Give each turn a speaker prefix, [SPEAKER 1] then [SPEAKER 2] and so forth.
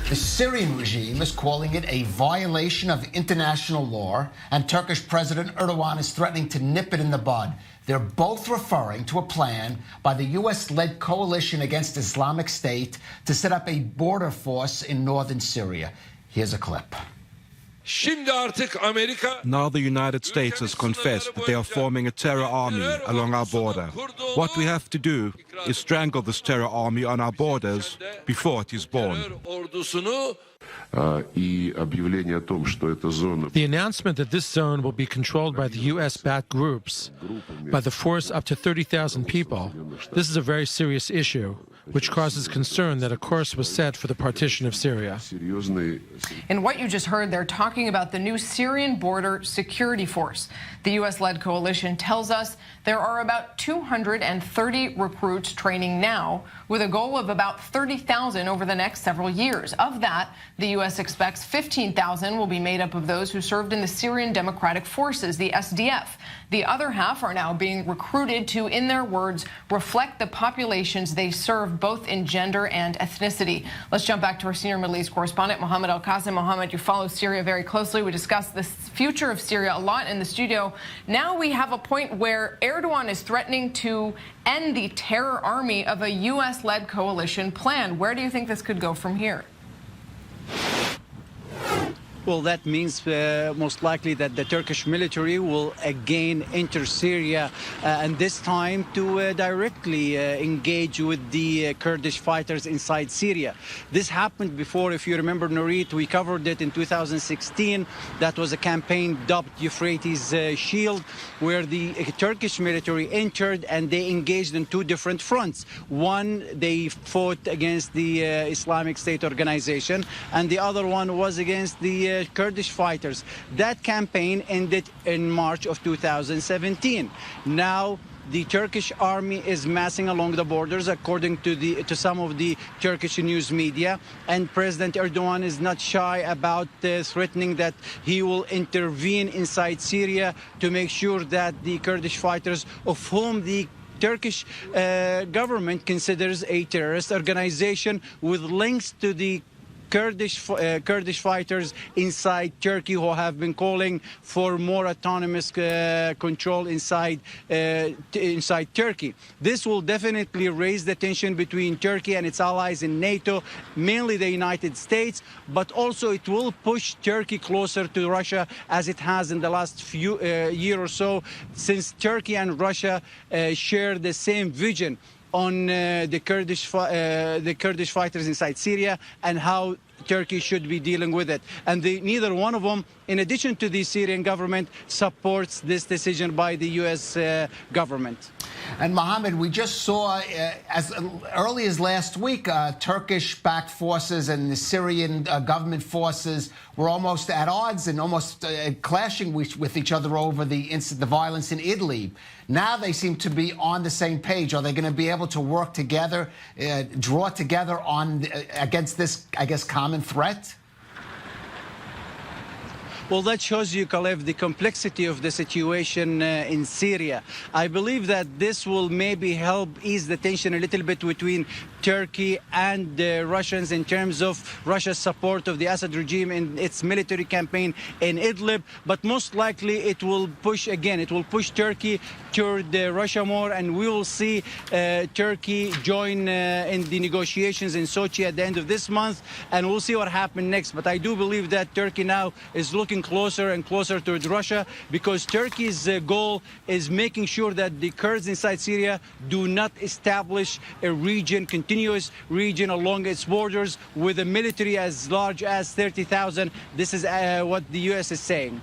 [SPEAKER 1] The Syrian regime is calling it a violation of international law, and Turkish President Erdogan is threatening to nip it in the bud. They're both referring to a plan by the U.S.-led coalition against Islamic State to set up a border force in northern Syria. Here's a clip.
[SPEAKER 2] Now the United States has confessed that they are forming a terror army along our border. What we have to do is strangle this terror army on our borders before it is born.
[SPEAKER 3] The
[SPEAKER 4] announcement that this zone will be controlled by the U.S.-backed groups, by the force up to 30,000 people, this is a very serious issue, which causes concern that a course was set for the partition of Syria.
[SPEAKER 5] In what you just heard, they're talking about the new Syrian border security force. The U.S.-led coalition tells us there are about 230 recruits training now, with a goal of about 30,000 over the next several years. Of that, the U.S. expects 15,000 will be made up of those who served in the Syrian Democratic Forces, the SDF. The other half are now being recruited to, in their words, reflect the populations they serve, both in gender and ethnicity. Let's jump back to our senior Middle East correspondent, Mohammed Al-Qasim. Mohammed, you follow Syria very closely. We discussed the future of Syria a lot in the studio. Now we have a point where Erdogan is threatening to end the terror army of a U.S.-led coalition plan. Where do you think this could go from here?
[SPEAKER 6] Well, that means most likely that the Turkish military will again enter Syria, and this time to directly engage with the Kurdish fighters inside Syria. This happened before, if you remember, Nurit, we covered it in 2016. That was a campaign dubbed Euphrates Shield, where the Turkish military entered and they engaged in two different fronts. One, they fought against the Islamic State organization, and the other one was against the Kurdish fighters. That campaign ended in March of 2017. Now the Turkish army is massing along the borders, according to some of the Turkish news media, and President Erdogan is not shy about threatening that he will intervene inside Syria to make sure that the Kurdish fighters, of whom the Turkish government considers a terrorist organization with links to the Kurdish fighters inside Turkey, who have been calling for more autonomous control inside Turkey. This will definitely raise the tension between Turkey and its allies in NATO, mainly the United States, but also it will push Turkey closer to Russia, as it has in the last year or so, since Turkey and Russia share the same vision on the Kurdish fighters inside Syria and how Turkey should be dealing with it. And neither one of them, in addition to the Syrian government, supports this decision by the U.S. government.
[SPEAKER 1] And Mohammed, we just saw as early as last week, Turkish-backed forces and the Syrian government forces were almost at odds and almost clashing with each other over the violence in Idlib. Now they seem to be on the same page. Are they going to be able to work together, draw together against this, I guess, common threat?
[SPEAKER 6] Well, that shows you, Kalev, the complexity of the situation in Syria. I believe that this will maybe help ease the tension a little bit between Turkey and the Russians in terms of Russia's support of the Assad regime in its military campaign in Idlib. But most likely it will push Turkey toward Russia more, and we will see Turkey join in the negotiations in Sochi at the end of this month, and we'll see what happens next. But I do believe that Turkey now is looking closer and closer towards Russia, because Turkey's goal is making sure that the Kurds inside Syria do not establish a continuous region along its borders with a military as large as 30,000. This is what the U.S. is saying.